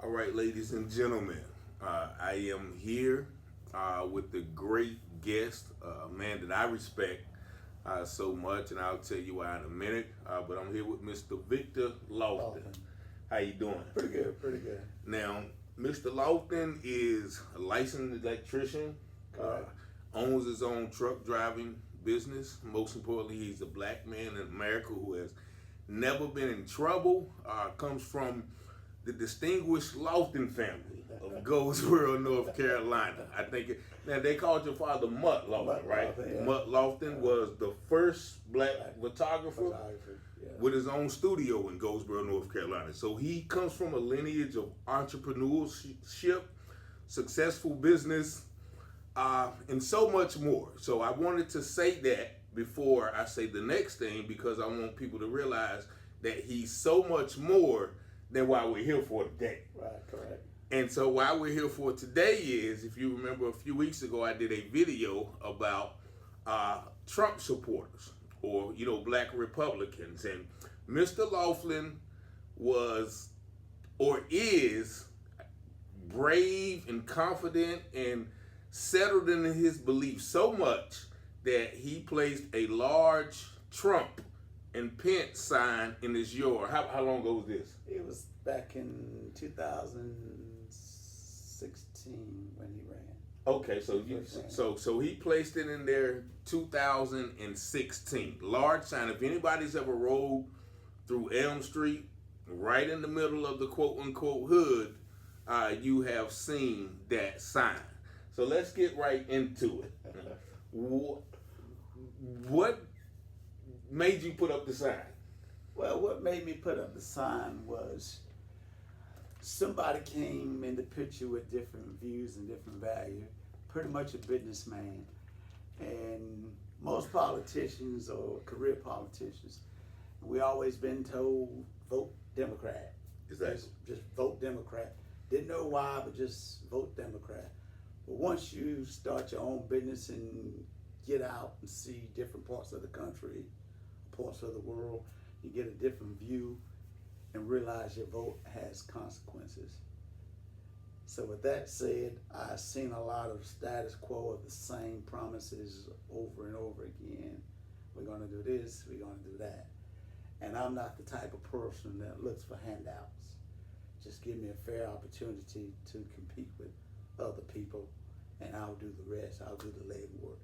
All right, ladies and gentlemen, I am here with the great guest, a man that I respect so much, and I'll tell you why in a minute. But I'm here with Mr. Victor Lofton. How you doing? Pretty good, pretty good. Now, Mr. Lofton is a licensed electrician, Correct. owns his own truck driving business. Most importantly, he's a black man in America who has never been in trouble, comes from the distinguished Lofton family of Goldsboro, North Carolina. I think now they called your father Mutt Lofton, right? Lofton, yeah. Mutt Lofton was the first black photographer Yeah. with his own studio in Goldsboro, North Carolina. So he comes from a lineage of entrepreneurship, successful business, and so much more. So I wanted to say that before I say the next thing because I want people to realize that he's so much more than why we're here for today. Right, correct. And so why we're here for today is, if you remember a few weeks ago, I did a video about Trump supporters or, black Republicans. And Mr. Lofton was or is brave and confident and settled in his beliefs so much that he placed a large Trump and Pence sign in his yard. How long ago was this? It was back in 2016 when he ran. Okay, so he placed it in there 2016. Large sign. If anybody's ever rode through Elm Street, right in the middle of the quote unquote hood, you have seen that sign. So let's get right into it. What made you put up the sign? Well, what made me put up the sign was somebody came in the picture with different views and different value, pretty much a businessman. And most politicians or career politicians, we always been told, vote Democrat. Exactly. Just vote Democrat. Didn't know why, but just vote Democrat. But once you start your own business and get out and see different parts of the country, parts of the world, you get a different view and realize your vote has consequences. So with that said, I've seen a lot of status quo of the same promises over and over again. We're gonna do this, we're gonna do that. And I'm not the type of person that looks for handouts. Just give me a fair opportunity to compete with other people and I'll do the rest, I'll do the legwork.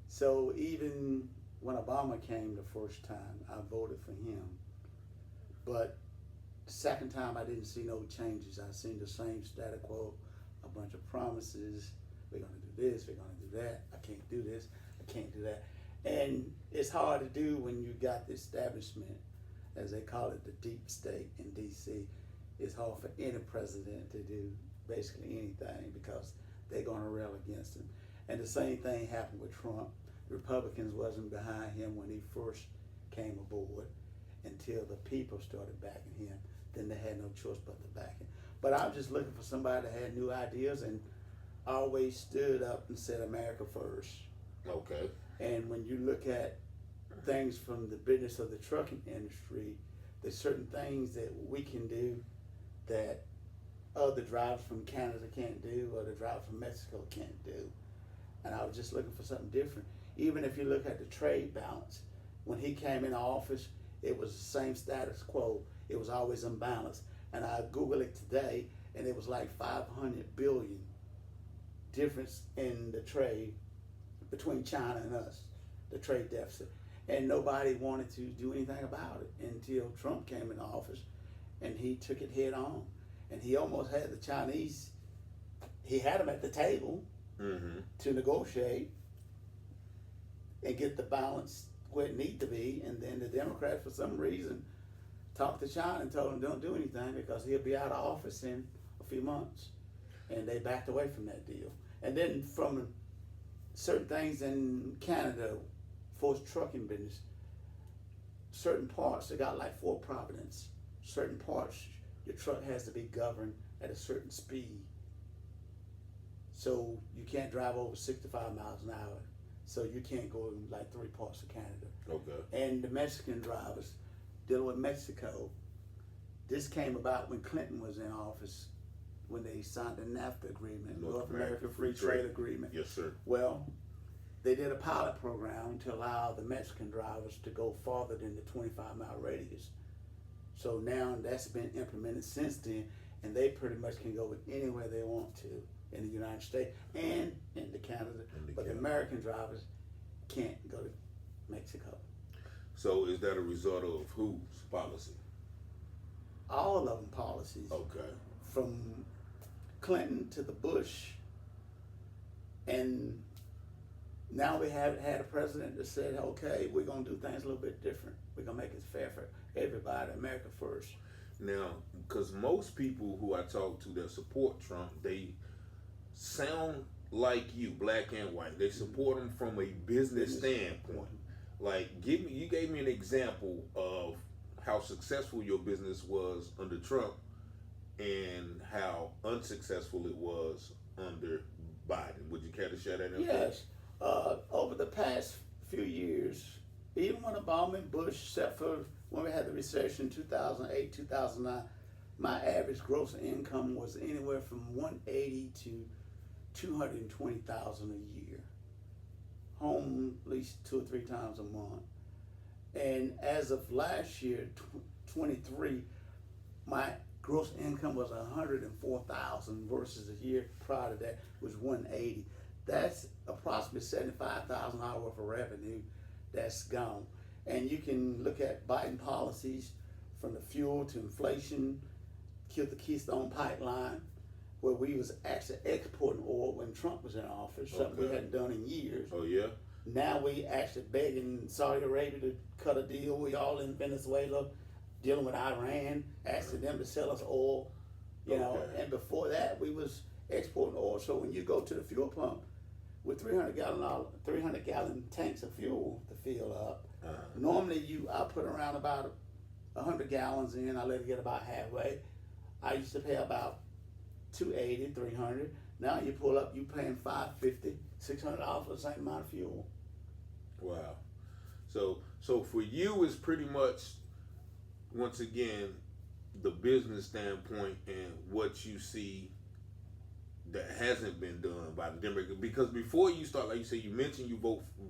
So even when Obama came the first time, I voted for him. But the second time, I didn't see no changes. I seen the same status quo, a bunch of promises. We're gonna do this, we're gonna do that. I can't do this, I can't do that. And it's hard to do when you got the establishment, as they call it, the deep state in DC. It's hard for any president to do basically anything because they're gonna rail against him. And the same thing happened with Trump. Republicans wasn't behind him when he first came aboard until the people started backing him. Then they had no choice but to back him. But I'm just looking for somebody that had new ideas and always stood up and said America first. Okay. And when you look at things from the business of the trucking industry, there's certain things that we can do that other drivers from Canada can't do or the drivers from Mexico can't do. And I was just looking for something different. Even if you look at the trade balance, when he came in office, it was the same status quo. It was always unbalanced. And I Googled it today, and it was like 500 billion difference in the trade between China and us, the trade deficit. And nobody wanted to do anything about it until Trump came in office, and he took it head on. And he almost had the Chinese, he had them at the table to negotiate and get the balance where it need to be. And then the Democrats, for some reason, talked to China and told him don't do anything because he'll be out of office in a few months. And they backed away from that deal. And then from certain things in Canada, forced trucking business, certain parts, they got like Fort Providence, certain parts, your truck has to be governed at a certain speed. So you can't drive over 65 miles an hour. So you can't go in like 3 parts of Canada. Okay. And the Mexican drivers dealing with Mexico, this came about when Clinton was in office when they signed the NAFTA agreement, North North American Free Trade Agreement. Yes, sir. Well, they did a pilot program to allow the Mexican drivers to go farther than the 25-mile radius. So now that's been implemented since then, and they pretty much can go anywhere they want to in the United States and into Canada. But the American drivers can't go to Mexico. So is that a result of whose policy? All of them policies. Okay. From Clinton to the Bush, and now we have had a president that said, okay, we're going to do things a little bit different. We're going to make it fair for everybody, America first. Now, because most people who I talk to that support Trump, they sound like you, black and white. They support him from a business standpoint. Like, you gave me an example of how successful your business was under Trump and how unsuccessful it was under Biden. Would you care to share that info? Yes. Over the past few years, even when Obama and Bush, except for when we had the recession in 2008, 2009, my average gross income was anywhere from $180,000 to $220,000 a year. Home at least 2 or 3 times a month. And as of last year, 23, my gross income was $104,000 versus a year prior to that was $180,000. That's approximately $75,000 worth of revenue that's gone. And you can look at Biden policies from the fuel to inflation, killed the Keystone Pipeline, where we was actually exporting oil when Trump was in office, something we hadn't done in years. Oh, yeah? Now we actually begging Saudi Arabia to cut a deal. We all in Venezuela, dealing with Iran, asking them to sell us oil, you know. And before that, we was exporting oil. So when you go to the fuel pump with 300-gallon tanks of fuel to fill up, normally I put around about 100 gallons in. I let it get about halfway. I used to pay about $280, $300. Now you pull up, you paying $550, $600 for the same amount of fuel. Wow. So for you, it's pretty much, once again, the business standpoint and what you see that hasn't been done by the Democrats. Because before you start, like you said, you mentioned you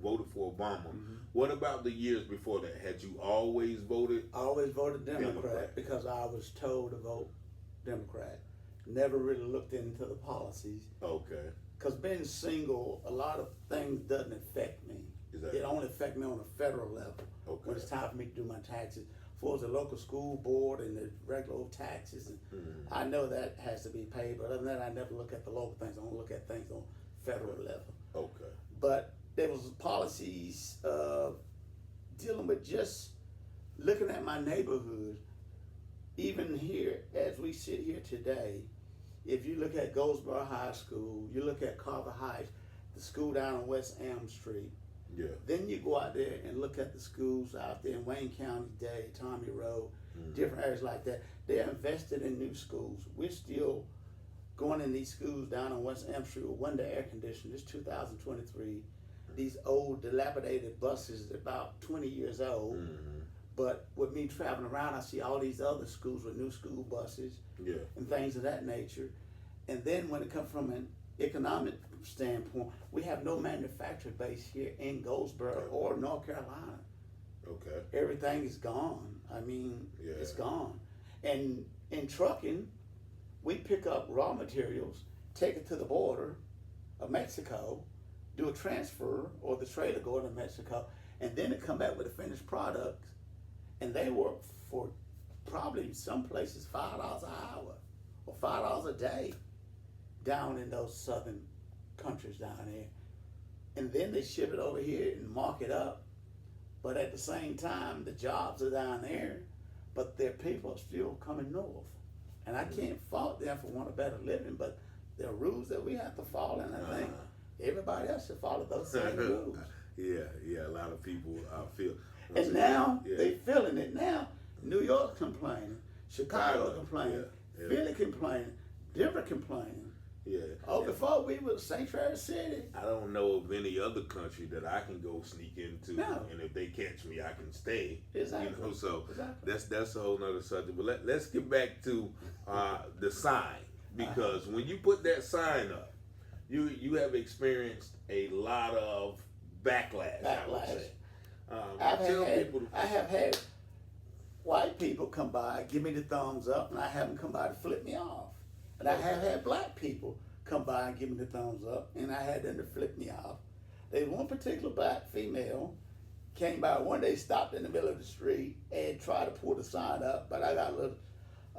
voted for Obama. Mm-hmm. What about the years before that? Had you always voted? I always voted Democrat because I was told to vote Democrat. Never really looked into the policies. Okay. Because being single, a lot of things doesn't affect me. It only affects me on a federal level. Okay. When it's time for me to do my taxes. For the local school board and the regular old taxes, and I know that has to be paid. But other than that, I never look at the local things. I only look at things on federal level. Okay. But there was policies dealing with just looking at my neighborhood. Even here, as we sit here today, if you look at Goldsboro High School, you look at Carver Heights, the school down on West Elm Street. Yeah. Then you go out there and look at the schools out there in Wayne County, Day, Tommy Road, different areas like that. They're invested in new schools. We're still going in these schools down on West Elm Street with window air conditioning. This 2023. These old dilapidated buses, about 20 years old. But with me traveling around, I see all these other schools with new school buses and things of that nature. And then when it comes from an economic standpoint, we have no manufacturing base here in Goldsboro or North Carolina. Okay. Everything is gone. I mean, it's gone. And in trucking, we pick up raw materials, take it to the border of Mexico, do a transfer, or the trailer go to Mexico, and then it come back with a finished product. And they work for probably some places $5 an hour or $5 a day down in those southern countries down there. And then they ship it over here and mark it up. But at the same time, the jobs are down there, but their people are still coming north. And I can't fault them for wanting a better living, but there are rules that we have to follow, and I think everybody else should follow those same rules. Yeah, a lot of people feel. And now they feeling it now. New York complaining, Chicago complaining, Philly complaining, Denver complaining. Yeah. Oh, before we were sanctuary city. I don't know of any other country that I can go sneak into, and if they catch me, I can stay. Exactly. So that's a whole nother subject. But let's get back to the sign. because when you put that sign up, you have experienced a lot of backlash. I would say. I have had white people come by, give me the thumbs up, and I have them come by to flip me off. And I have had black people come by and give me the thumbs up, and I had them to flip me off. There was one particular black female came by one day, stopped in the middle of the street, and tried to pull the sign up, but I got a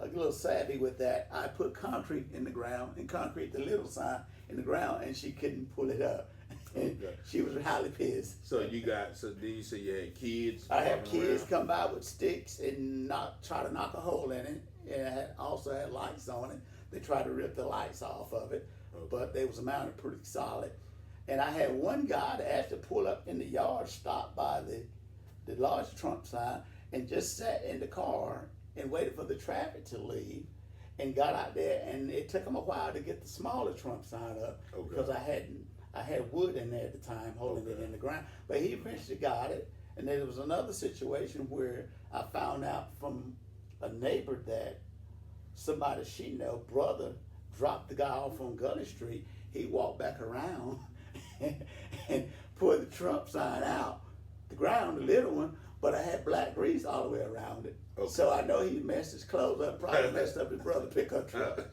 little savvy with that. I put concrete in the ground, and concrete the little sign in the ground, and she couldn't pull it up. And she was highly pissed. So then you say you had kids? I have kids come by with sticks and try to knock a hole in it. And I also had lights on it. They tried to rip the lights off of it, but they was mounted pretty solid. And I had one guy that had to pull up in the yard, stop by the large Trump sign, and just sat in the car and waited for the traffic to leave, and got out there. And it took him a while to get the smaller Trump sign up because I had wood in there at the time holding it in the ground. But he eventually got it. And then there was another situation where I found out from a neighbor that somebody she know, brother, dropped the guy off on Gully Street. He walked back around and pulled the Trump sign out the ground, the little one, but I had black grease all the way around it. So I know he messed his clothes up, probably messed up his brother's pickup truck.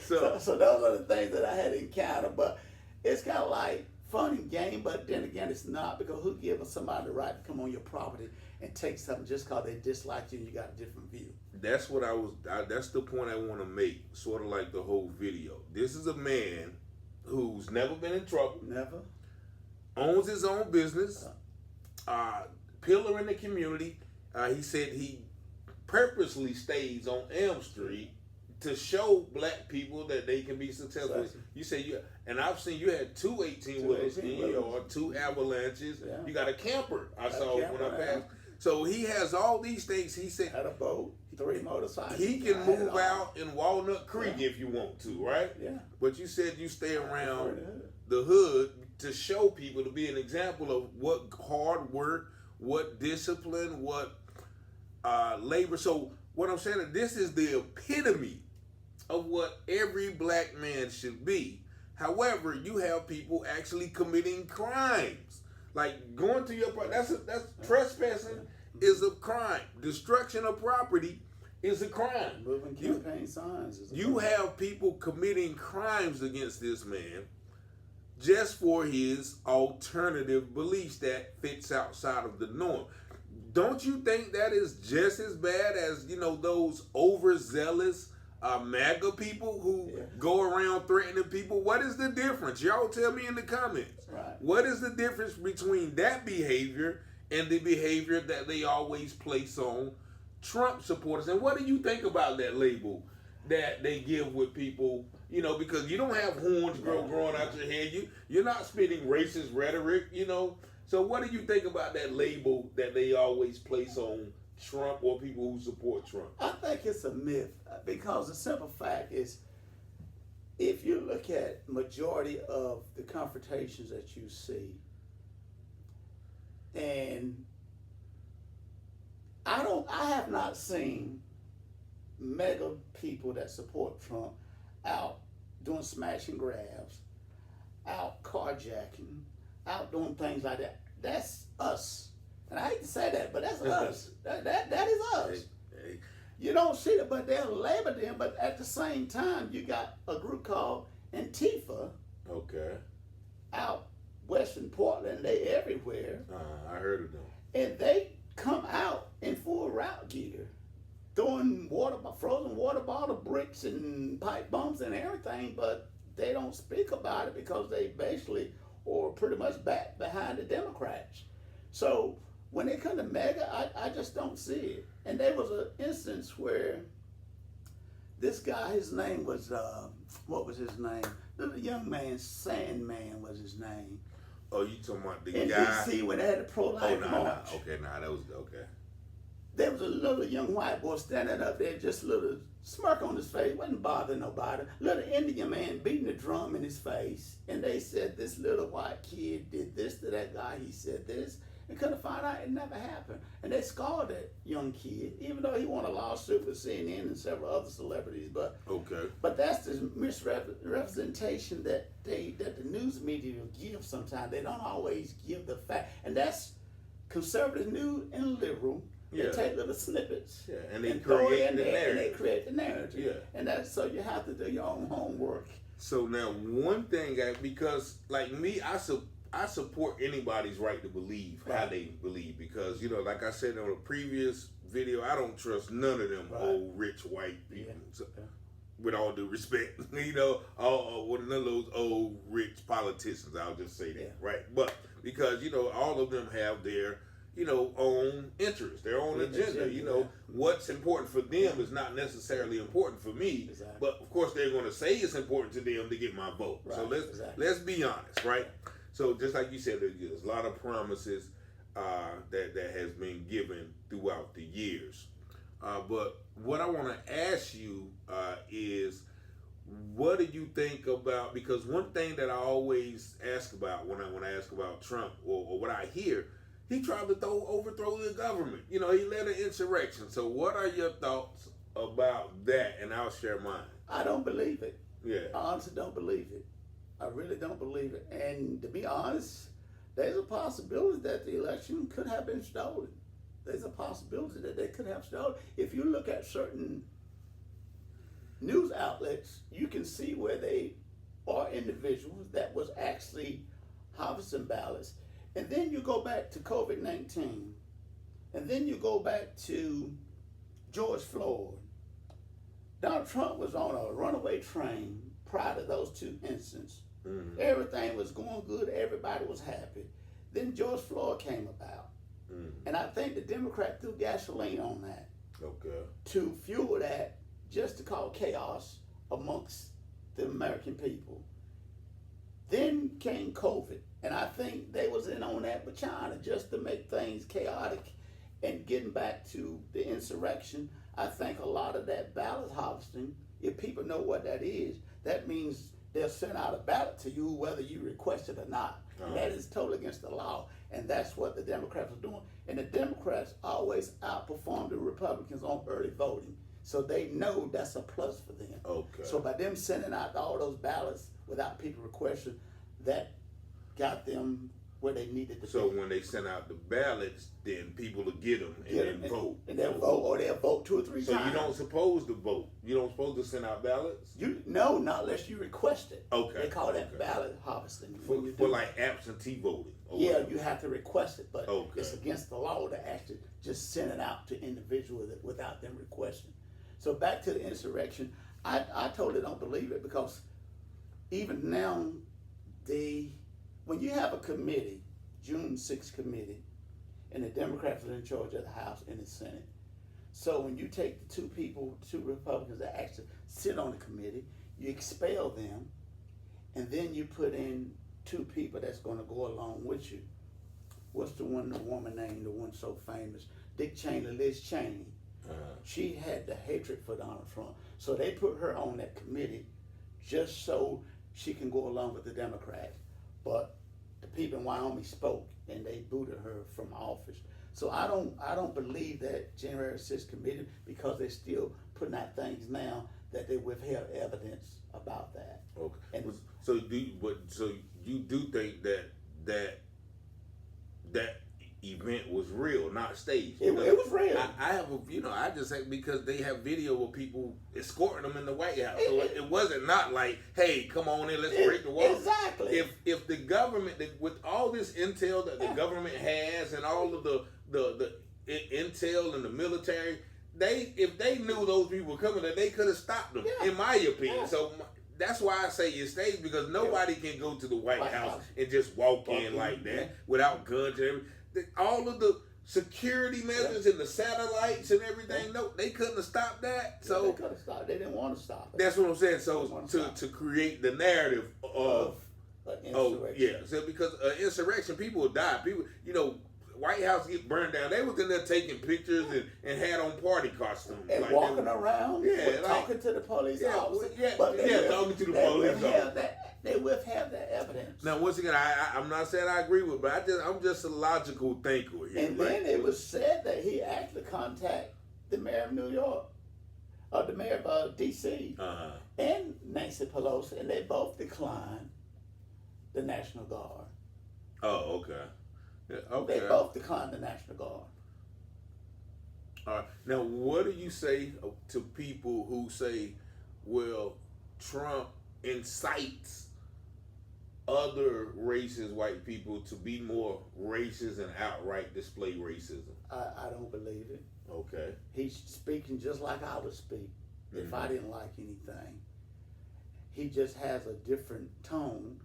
So those are the things that I had encountered. But it's kind of like fun and game, but then again, it's not, because who gives somebody the right to come on your property and take something just because they dislike you and you got a different view? That's what that's the point I want to make, sort of like the whole video. This is a man who's never been in trouble. Never. Owns his own business. Pillar in the community. He said he purposely stays on Elm Street to show black people that they can be successful. You say and I've seen you had two 18-wheelers in your yard, two avalanches. Yeah. You got a camper. I saw when I passed. So he has all these things. He said had a boat, 3 motorcycles. He can move out in Walnut Creek if you want to, right? Yeah. But you said you stay around the hood to show people, to be an example of what hard work, what discipline, what labor. So what I'm saying is this is the epitome of what every black man should be. However, you have people actually committing crimes, like going to your property. That's trespassing is a crime. Destruction of property is a crime. Moving campaign signs is a crime. You have people committing crimes against this man just for his alternative beliefs that fits outside of the norm. Don't you think that is just as bad as, those overzealous MAGA people who go around threatening people? What is the difference? Y'all tell me in the comments. Right. What is the difference between that behavior and the behavior that they always place on Trump supporters? And what do you think about that label that they give with people? Because you don't have horns growing out your head. You're not spitting racist rhetoric, So what do you think about that label that they always place on Trump or people who support Trump? I think it's a myth, because the simple fact is, if you look at majority of the confrontations that you see, and I have not seen mega people that support Trump out doing smash and grabs, out carjacking, out doing things like that. That's us. And I hate to say that, but that's us. That is us. Hey. You don't see it, but they'll label them. But at the same time, you got a group called Antifa. Okay. Out Western Portland, they everywhere. I heard of them. And they come out in full route gear, throwing frozen water bottle bricks and pipe bombs and everything, but they don't speak about it because they basically or pretty much back behind the Democrats. So when it comes to MAGA, I just don't see it. And there was an instance where this guy, his name was, what was his name? The young man, Sandman was his name. Oh, you talking about the in guy? In D.C. when they had the pro-life march. Okay, that was, okay. There was a little young white boy standing up there, just a little smirk on his face, wasn't bothering nobody. Little Indian man beating the drum in his face. And they said this little white kid did this to that guy, he said this. and couldn't find out it never happened. And they scarred that young kid, even though he won a lawsuit with CNN and several other celebrities. But that's the misrepresentation that the news media will give sometimes. They don't always give the fact. And that's conservative news and liberal. They take little snippets and they throw it create in the there, narrative. and they create the narrative. And that's so you have to do your own homework. So now one thing, because like me, I support anybody's right to believe how they believe, because like I said on a previous video, I don't trust none of them old rich white people. So, with all due respect, none of those old rich politicians. I'll just say that, right? But because all of them have their own interests, their own agenda. What's important for them is not necessarily important for me. Exactly. But of course, they're going to say it's important to them to get my vote. Right. So let's be honest, right? So just like you said, there's a lot of promises that has been given throughout the years. But what I want to ask you is, what do you think about? Because one thing that I always ask about when I ask about Trump, or what I hear, he tried to overthrow the government. He led an insurrection. So what are your thoughts about that? And I'll share mine. I don't believe it. Yeah. I honestly don't believe it. I really don't believe it. And to be honest, there's a possibility that the election could have been stolen. There's a possibility that they could have stolen. If you look at certain news outlets, you can see where they are individuals that was actually harvesting ballots. And then you go back to COVID-19. And then you go back to George Floyd. Donald Trump was on a runaway train prior to those two incidents. Mm-hmm. Everything was going good. Everybody was happy. Then George Floyd came about. Mm-hmm. And I think the Democrat threw gasoline on that. Okay. To fuel that, just to cause chaos amongst the American people. Then came COVID. And I think they was in on that with China just to make things chaotic. And getting back to the insurrection, I think a lot of that ballot harvesting, if people know what that is, that means they'll send out a ballot to you whether you request it or not. Uh-huh. And that is totally against the law. And that's what the Democrats are doing. And the Democrats always outperform the Republicans on early voting. So they know that's a plus for them. Okay. So by them sending out all those ballots without people requesting, that got them where they needed to be. So when they send out the ballots, then people will get them and then vote. And they'll vote, or they'll vote 2 or 3 times. So you don't supposed to vote. You don't supposed to send out ballots? No, not unless you request it. Okay. They call that ballot harvesting. For like absentee voting. Yeah, you have to request it, but it's against the law to actually just send it out to individuals without them requesting. So back to the insurrection, I totally don't believe it, because even now, when you have a committee, June 6th committee, and the Democrats are in charge of the House and the Senate. So when you take the two Republicans that actually sit on the committee, you expel them, and then you put in 2 people that's going to go along with you. What's the woman named, the one so famous? Dick Cheney, Liz Cheney. She had the hatred for Donald Trump. So they put her on that committee just so she can go along with the Democrats. But the people in Wyoming spoke, and they booted her from office. So I don't believe that January 6th committee, because they're still putting out things now that they withheld evidence about that. Okay. And so you do think that event was real, not staged? It was real. I have I just think because they have video of people escorting them in the White House, so it wasn't not like, hey, come on in, let's break the wall. Exactly. If the government, with all this intel that the government has and all of the intel and the military, if they knew those people were coming, then they could have stopped them. In my opinion, so. That's why I say it's staged, because nobody can go to the White House and just walk in like that without guns and everything. All of the security measures and the satellites and everything, no, they couldn't have stopped that. So they could have stopped. They didn't want to stop it. That's what I'm saying. So to create the narrative of insurrection. So because insurrection, people will die. People, White House get burned down, they was in there taking pictures and had on party costumes. And like walking around, like, talking to the police officer. Talking to the police officer. They withheld that evidence. Now, once again, I'm not saying I agree with, but I'm just a logical thinker here. And then it was said that he actually contacted the mayor of New York, or the mayor of D.C., and Nancy Pelosi, and they both declined the National Guard. Oh, okay. Yeah, okay. They both declined the National Guard. All right. Now, what do you say to people who say, well, Trump incites other racist white people to be more racist and outright display racism? I don't believe it. Okay. He's speaking just like I would speak if I didn't like anything. He just has a different tone,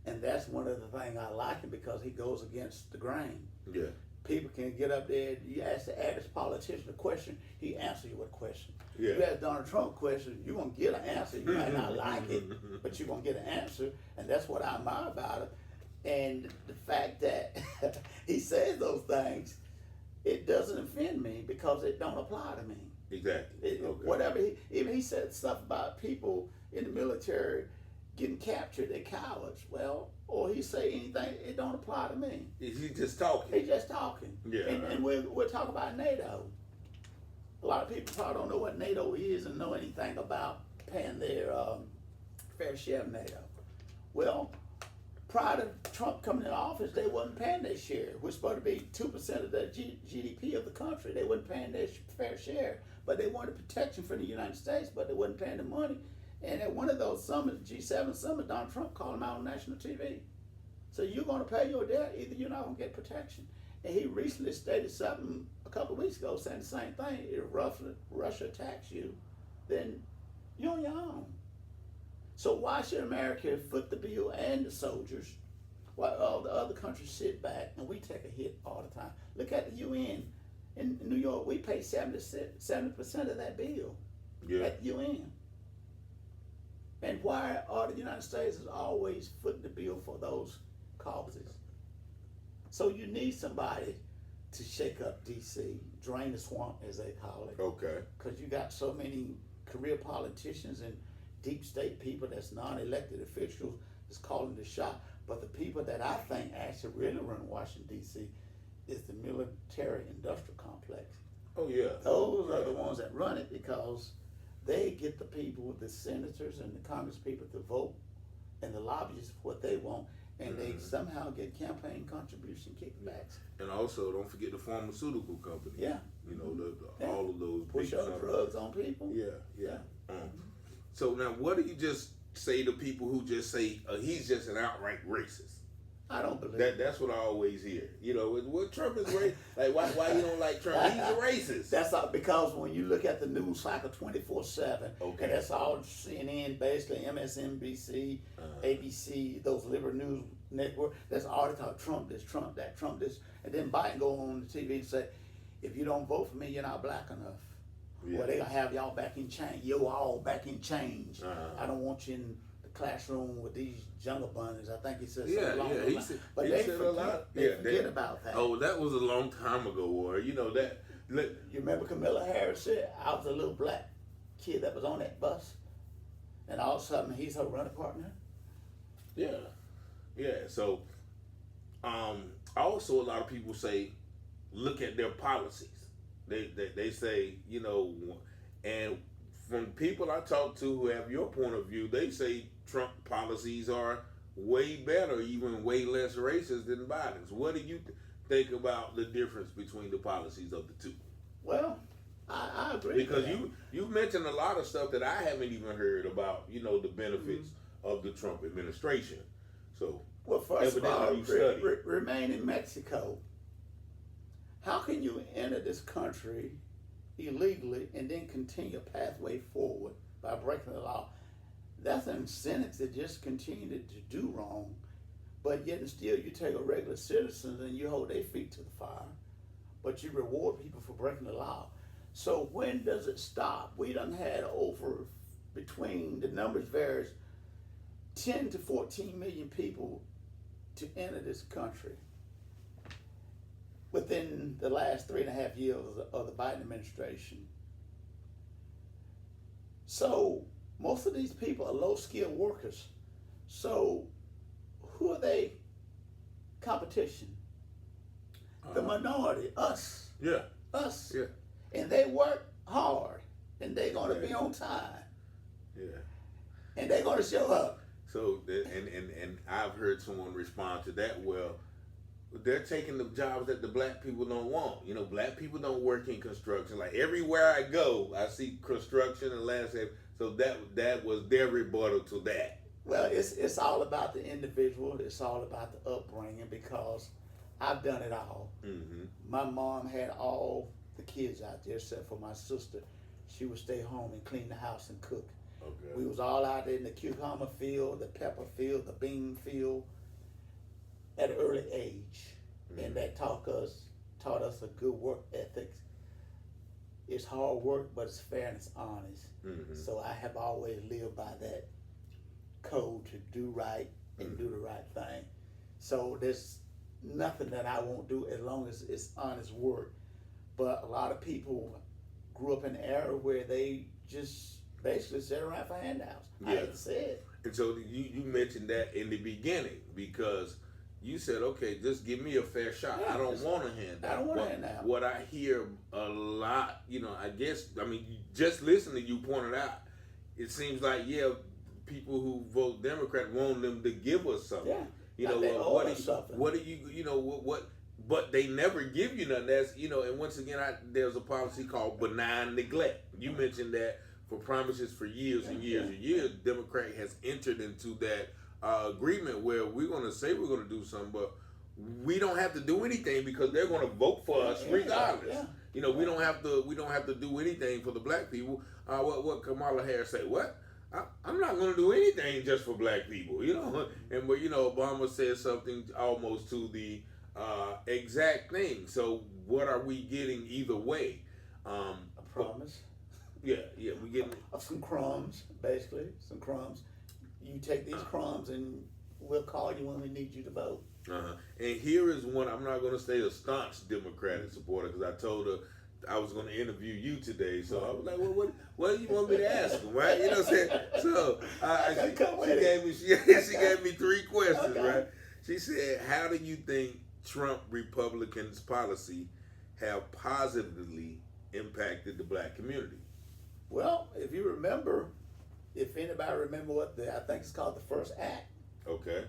and that's one of the things I like him, because he goes against the grain. Yeah. People can get up there, you ask the average politician a question, he answers you with a question. Yeah. You ask Donald Trump a question, you're going to get an answer. You might not like it, but you're going to get an answer, and that's what I admire about him. And the fact that he says those things, it doesn't offend me because it don't apply to me. Exactly. Okay. Whatever he said stuff about people in the military getting captured, they're cowards. Well, or he say anything, it don't apply to me. He's just talking. He's just talking. Yeah. And we'll talk about NATO. A lot of people probably don't know what NATO is and know anything about paying their fair share of NATO. Well, prior to Trump coming in office, they wasn't paying their share. We're supposed to be 2% of the GDP of the country. They wasn't paying their fair share, but they wanted protection from the United States, but they wasn't paying the money. And at one of those summits, G7 summit, Donald Trump called them out on national TV. So you're going to pay your debt, either you're not going to get protection. And he recently stated something a couple of weeks ago saying the same thing. If Russia attacks you, then you're on your own. So why should America foot the bill and the soldiers while all the other countries sit back and we take a hit all the time? Look at the UN. In New York, we pay 70% of that bill at the UN. And why are the United States is always footing the bill for those causes? So you need somebody to shake up D.C., drain the swamp, as they call it. Okay. Because you got so many career politicians and deep state people that's non-elected officials is calling the shot. But the people that I think actually really run Washington, D.C. is the military-industrial complex. Oh, yeah. Those are the ones that run it, because they get the people, the senators and the Congress people to vote, and the lobbyists for what they want, and they somehow get campaign contribution kickbacks. And also, don't forget the pharmaceutical companies. Yeah. You know, all of those push big up drugs on people. Yeah. So now, what do you just say to people who just say he's just an outright racist? I don't believe that. That's what I always hear. You know, well, Trump is racist. Like, why you don't like Trump? He's a racist. That's all, because when you look at the news cycle 24/7, and that's all CNN, basically MSNBC, ABC, those liberal news network. That's all they talk. Trump this, Trump that, Trump this, and then Biden go on the TV and say, if you don't vote for me, you're not black enough. Yeah. Well, they gonna have y'all back in chains. You all back in chains. I don't want you in the classroom with these jungle bunnies. I think he said something along those lines. But they forget about that. Oh, that was a long time ago, or you know that. You remember Kamala Harris said, "I was a little black kid that was on that bus," and all of a sudden he's her running partner. Yeah. So, also a lot of people say, look at their policies. They say, you know, and from people I talk to who have your point of view, they say Trump policies are way better, even way less racist than Biden's. What do you think about the difference between the policies of the two? Well, I agree. Because you mentioned a lot of stuff that I haven't even heard about, you know, the benefits of the Trump administration. So, well, first of all, remain in Mexico. How can you enter this country illegally and then continue a pathway forward by breaking the law? That's an incentive to just continue to do wrong, but yet and still you take a regular citizen and you hold their feet to the fire, but you reward people for breaking the law. So when does it stop? We done had over, between the numbers varies, 10 to 14 million people to enter this country. within the last 3.5 years of the Biden administration. So most of these people are low-skilled workers. So who are they competition? The minority, us. Yeah. Us. Yeah. And they work hard, and they're going to be on time. Yeah. And they're going to show up. So, and I've heard someone respond to that. Well, they're taking the jobs that the black people don't want. You know, black people don't work in construction. Like everywhere I go, I see construction and landscape. So that was their rebuttal to that. Well, it's all about the individual. It's all about the upbringing, because I've done it all. Mm-hmm. My mom had all the kids out there except for my sister. She would stay home and clean the house and cook. Okay. We was all out there in the cucumber field, the pepper field, the bean field at an early age. Mm-hmm. And that taught us a good work ethics. It's hard work, but it's fair and it's honest. Mm-hmm. So I have always lived by that code to do right and do the right thing. So there's nothing that I won't do as long as it's honest work. But a lot of people grew up in an era where they just basically sit around for handouts. Yeah. I hate to say it. And so you mentioned that in the beginning, because you said, okay, just give me a fair shot. Yeah, I don't want a handout. I don't want a handout. What I hear a lot, I guess, just listening to you pointed out, it seems like, people who vote Democrat want them to give us something. Yeah. What do you, what, but they never give you nothing. That's, and once again, there's a policy called benign neglect. You mentioned that for promises for years and years and years, Democrat has entered into that agreement where we're going to say we're going to do something, but we don't have to do anything because they're going to vote for us regardless. We don't have to do anything for the black people. What Kamala Harris say? What? I'm not going to do anything just for black people, And but Obama said something almost to the exact thing. So what are we getting either way? A promise. Yeah, we getting some crumbs, basically, some crumbs. You take these crumbs and we'll call you when we need you to vote. And here is one. I'm not going to say a staunch Democratic supporter because I told her I was going to interview you today. So I was like, well, what do you want me to ask him, right? You know what I'm saying? So she gave me 3 questions, right? She said, how do you think Trump Republicans' policy have positively impacted the black community? Well, if you remember, if anybody remember what I think it's called the First Act. Okay.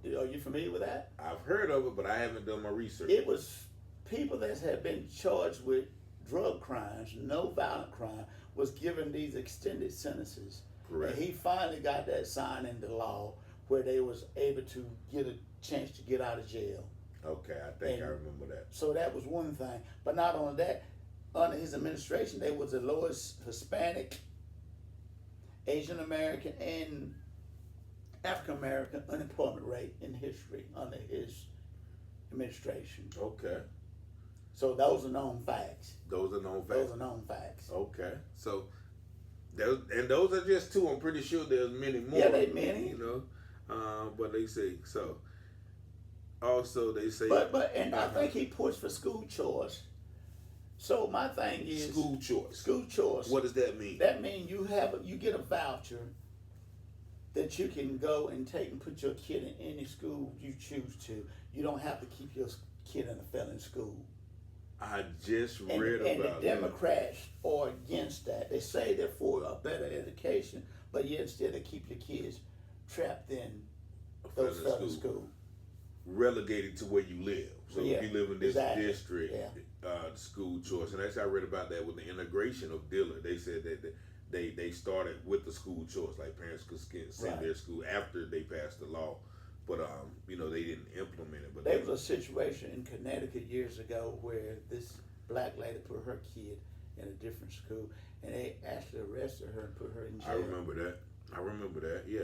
Are you familiar with that? I've heard of it, but I haven't done my research. It was people that had been charged with drug crimes, no violent crime, was given these extended sentences. Correct. And he finally got that signed into law where they was able to get a chance to get out of jail. Okay, I think I remember that. So that was one thing. But not only that, under his administration, there was the lowest Hispanic, Asian American, and African American unemployment rate in history under his administration. Okay. So those are known facts. Those are known facts. Okay. So, those are just 2. I'm pretty sure there's many more. Yeah, there's many. But they say so. Also, they say. But I think he pushed for school choice. So my thing is school choice. School choice. What does that mean? That means you get a voucher that you can go and take and put your kid in any school you choose to. You don't have to keep your kid in a felon school. I just read about that. And the Democrats are against that. They say they're for a better education, but yet instead they keep your kids trapped in those felon schools. Relegated to where you live. So if you live in this district, school choice. And actually I read about that with the integration of Dillard. They said that they started with the school choice, like parents could send their school after they passed the law. But they didn't implement it. But there was a situation in Connecticut years ago where this black lady put her kid in a different school, and they actually arrested her and put her in jail. I remember that. Yeah,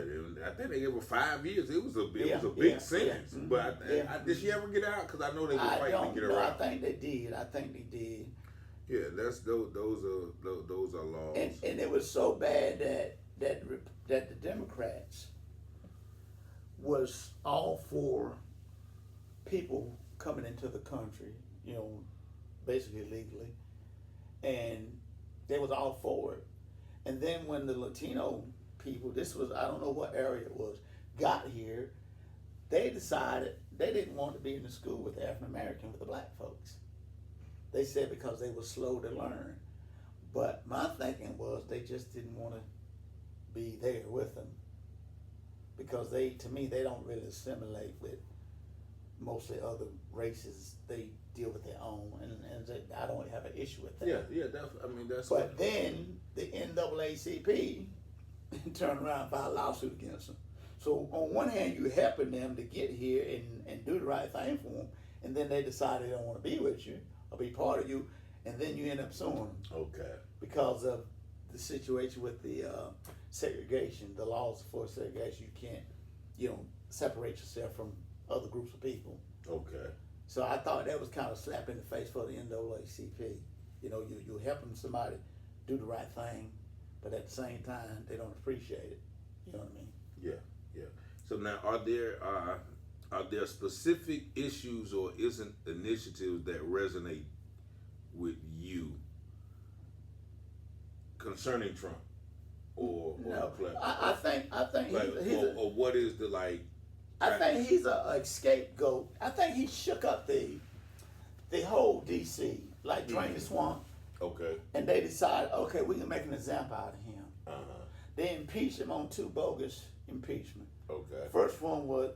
I think they gave her 5 years. It was a big sentence. Mm-hmm. But did she ever get out? Because I know they were fighting to get her out. I think they did. Yeah, those are laws. And it was so bad that the Democrats was all for people coming into the country, you know, basically legally, and they was all for it. And then when the Latino people, this was, I don't know what area it was, got here, they decided they didn't want to be in the school with the African American, with the black folks. They said because they were slow to learn. But my thinking was they just didn't want to be there with them, because they, to me, they don't really assimilate with mostly other races. They deal with their own, and I don't have an issue with that. Yeah, that's. But then the NAACP turned around and filed a lawsuit against them. So on one hand, you're helping them to get here and do the right thing for them, and then they decide they don't want to be with you or be part of you, and then you end up suing them. Okay. Because of the situation with the segregation, the laws for segregation, you can't, separate yourself from other groups of people. Okay. So I thought that was kind of a slap in the face for the NAACP. You're helping somebody do the right thing, but at the same time, they don't appreciate it. You know what I mean? Yeah. So now, are there specific issues or isn't initiatives that resonate with you concerning Trump or No, the platform? I think Like, he's or what is the like? I think he's a scapegoat. I think he shook up the whole DC, like Drain the Swamp, Okay. and they decided, okay, we can make an example out of him. They impeached him on 2 bogus impeachment. Okay. First one was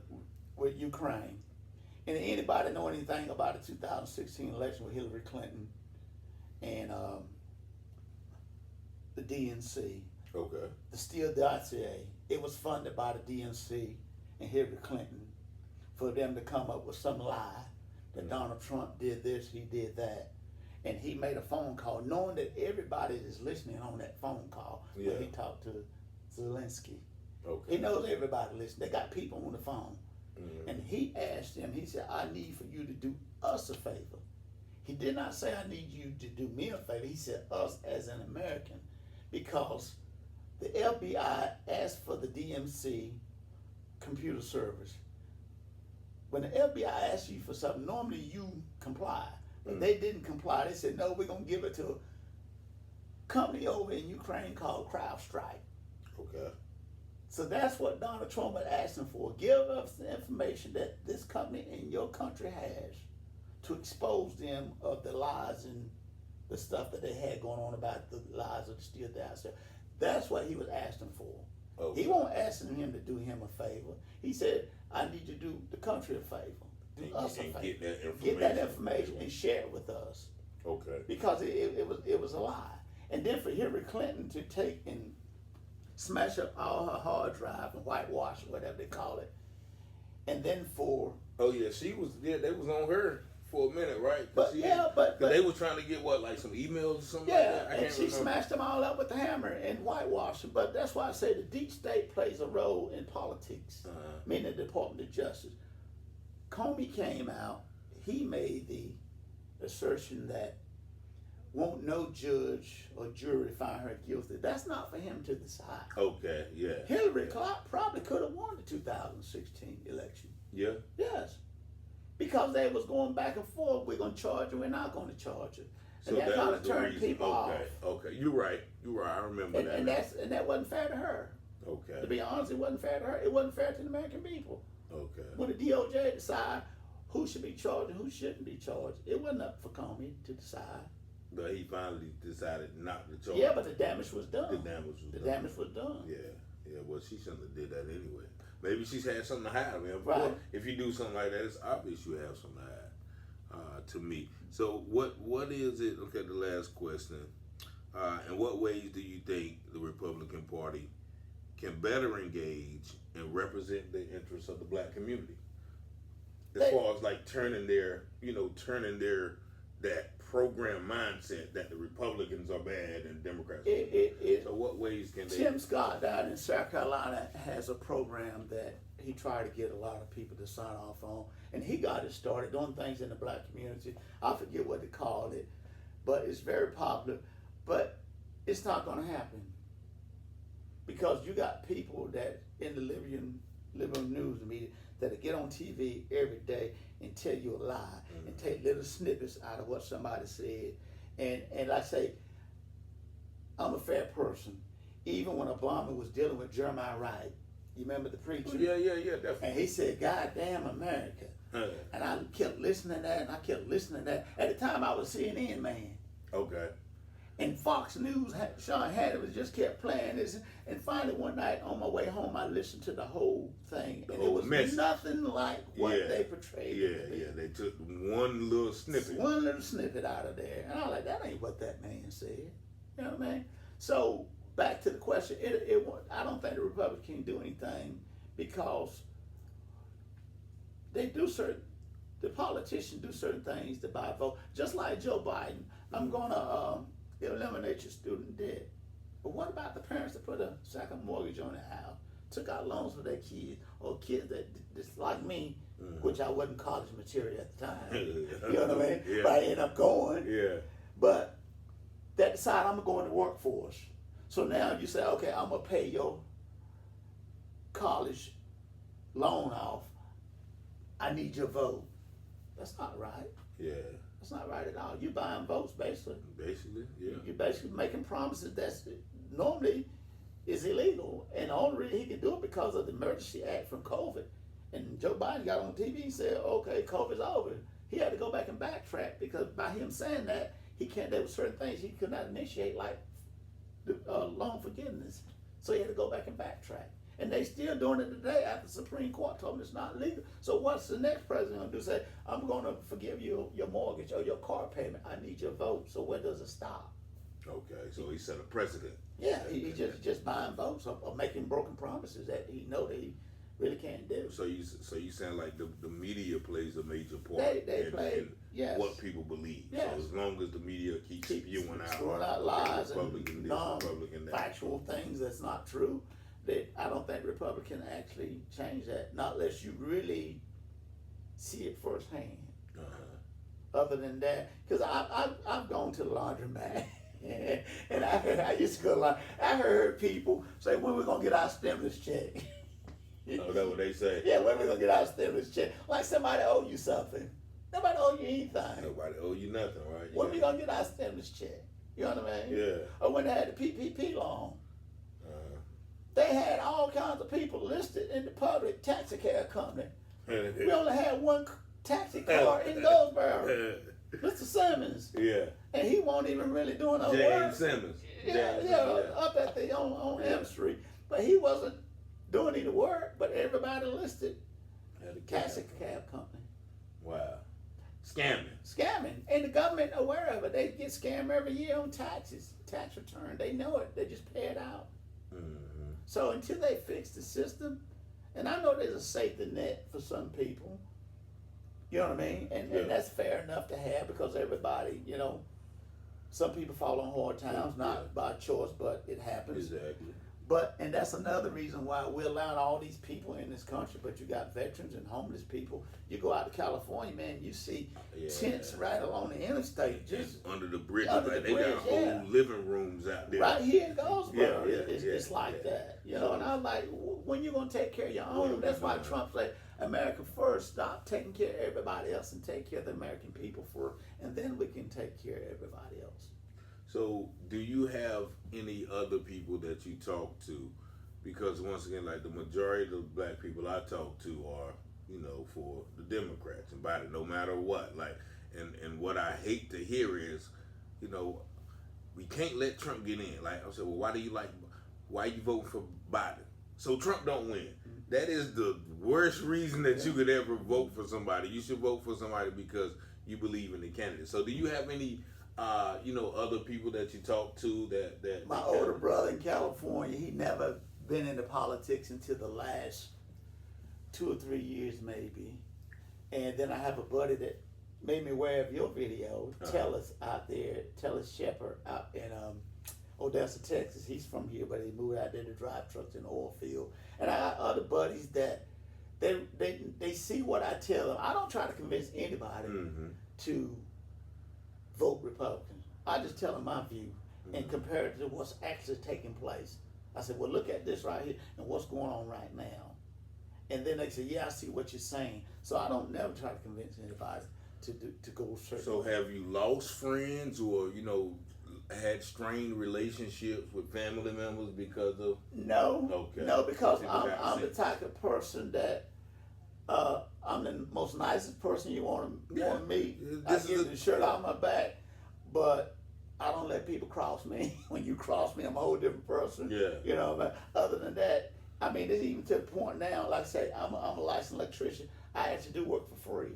with Ukraine. And anybody know anything about the 2016 election with Hillary Clinton and the DNC, Okay. the Steele dossier, it was funded by the DNC and Hillary Clinton for them to come up with some lie that Donald Trump did this, he did that. And he made a phone call knowing that everybody is listening on that phone call when he talked to Zelensky. Okay. He knows everybody listening. They got people on the phone. Mm-hmm. And he asked him, he said, I need for you to do us a favor. He did not say, I need you to do me a favor. He said, us as an American. Because the FBI asked for the DMC computer servers. When the FBI asks you for something, normally you comply. But they didn't comply. They said, no, we're going to give it to a company over in Ukraine called CrowdStrike. Okay. So that's what Donald Trump was asking for. Give us the information that this company in your country has to expose them of the lies and the stuff that they had going on about the lies of the Steele dossier. That's what he was asking for. Okay. He wasn't asking him to do him a favor. He said, I need you to do the country a favor. Do us a favor. Get that information and share it with us. Okay. Because it was a lie. And then for Hillary Clinton to take and smash up all her hard drive and whitewash, whatever they call it. And then for... Oh, yeah, they was on her for a minute, right? But they were trying to get some emails or something like that? And she smashed them all up with the hammer and whitewashed them. But that's why I say the deep state plays a role in politics, meaning the Department of Justice. Comey came out, he made the assertion that won't no judge or jury find her guilty. That's not for him to decide. Okay, yeah. Hillary probably could have won the 2016 election. Yeah? Yes. Because they was going back and forth, we're going to charge her, we're not going to charge her. So and that kind was of the turned reason. people off. Okay, you're right. I remember that. And that wasn't fair to her. Okay. To be honest, it wasn't fair to her. It wasn't fair to the American people. Okay. When the DOJ decide who should be charged and who shouldn't be charged, it wasn't up for Comey to decide. But he finally decided not to charge. Yeah, but the damage was done. The damage was done. Yeah. Well, she shouldn't have did that anyway. Maybe she's had something to hide. I mean, of course, if you do something like that, it's obvious you have something to hide. To me. So what is it? Okay, the last question. In what ways do you think the Republican Party can better engage and represent the interests of the black community? As far as like turning their that program mindset that the Republicans are bad and Democrats are bad. So what ways can they? Tim Scott down in South Carolina has a program that he tried to get a lot of people to sign off on, and he got it started doing things in the black community. I forget what they called it, but it's very popular. But it's not going to happen because you got people that in the liberal news media that'll get on TV every day and tell you a lie and take little snippets out of what somebody said. And like I say, I'm a fair person. Even when Obama was dealing with Jeremiah Wright, you remember the preacher? Yeah, definitely. And he said, "God damn America." And I kept listening to that, and I kept listening to that. At the time, I was CNN man. Okay. And Fox News, Sean Hannity just kept playing this. And finally, one night on my way home, I listened to the whole thing. And it was nothing like what they portrayed. Yeah. They took one little snippet. One little snippet out of there. And I was like, that ain't what that man said. You know what I mean? So, back to the question. I don't think the Republicans can do anything because the politicians do certain things to buy a vote. Just like Joe Biden, I'm going to eliminate your student debt. But what about the parents that put a second mortgage on their house, took out loans for their kids, or kids that just like me, which I wasn't college material at the time. You know what I mean? Yeah. But I ended up going. Yeah. But that decided I'm going to go in the workforce. So now you say, okay, I'm going to pay your college loan off. I need your vote. That's not right. Yeah. That's not right at all. You're buying votes, basically. Basically, yeah. You're basically making promises that's normally is illegal. And the only reason he can do it because of the Emergency Act from COVID. And Joe Biden got on TV and said, okay, COVID's over. He had to go back and backtrack because by him saying that, there were certain things he could not initiate, like the loan forgiveness. So he had to go back and backtrack. And they still doing it today after the Supreme Court told them it's not legal. So what's the next president going to do? Say, I'm going to forgive you your mortgage or your car payment. I need your vote. So where does it stop? Okay, so he set a precedent. Yeah, he just buying votes or making broken promises that he know that he really can't do. So you saying like the media plays a major part They play yes. what people believe. Yes. So as long as the media keeps spewing out throwing out lies Republican and this, Republican that. factual things that's not true, that I don't think Republicans actually change that, not unless you really see it firsthand. Other than that, because I've gone to the laundromat and I used to go I heard people say, when we gonna get our stimulus check? Oh, that's what they say. Yeah, when we gonna get our stimulus check? Like somebody owe you something. Nobody owe you anything. Nobody owe you nothing, right? When we gonna get our stimulus check? You know what I mean? Yeah. Or when they had the PPP loan. They had all kinds of people listed in the public taxi cab company. We only had one taxi car in Goldsboro, Mr. Simmons. Yeah. And he won't even really doing no work. James Simmons. Up at the on M Street, but he wasn't doing any work. But everybody listed taxi cab company. Wow. Scamming. And the government aware of it. They get scammed every year on tax return. They know it. They just pay it out. So until they fix the system, and I know there's a safety net for some people, you know what I mean? And that's fair enough to have because everybody, some people fall on hard times, not by choice, but it happens. Exactly. And that's another reason why we're allowing all these people in this country, but you got veterans and homeless people. You go out to California, man, you see tents right along the interstate. Just under the bridge. They got whole living rooms out there. Right here in Goldsboro. It's like that. And I was like, when you going to take care of your own? That's why Trump said, America first, stop taking care of everybody else and take care of the American people first, and then we can take care of everybody else. So, do you have any other people that you talk to? Because once again, like the majority of the black people I talk to are, for the Democrats and Biden, no matter what. Like, and what I hate to hear is, we can't let Trump get in. Like I said, well, why you voting for Biden? So Trump don't win. That is the worst reason that you could ever vote for somebody. You should vote for somebody because you believe in the candidate. So, do you have any? Other people that you talk to that my older brother in California, he never been into politics until the last 2 or 3 years maybe. And then I have a buddy that made me aware of your video, Tellis Shepard out in Odessa, Texas. He's from here, but he moved out there to drive trucks in the oil field. And I got other buddies that they see what I tell them. I don't try to convince anybody to vote Republican. I just tell them my view and compare it to what's actually taking place. I said, well, look at this right here and what's going on right now. and then they say, yeah, I see what you're saying. So I don't never try to convince anybody to go certain. So have you lost friends or, had strained relationships with family members because of? No. Okay. No, because I'm the type of person that I'm the most nicest person you want to meet. I give the shirt off my back, but I don't let people cross me. When you cross me, I'm a whole different person. Yeah. But other than that, I mean, it's even to the point now, like I say, I'm a licensed electrician. I actually do work for free.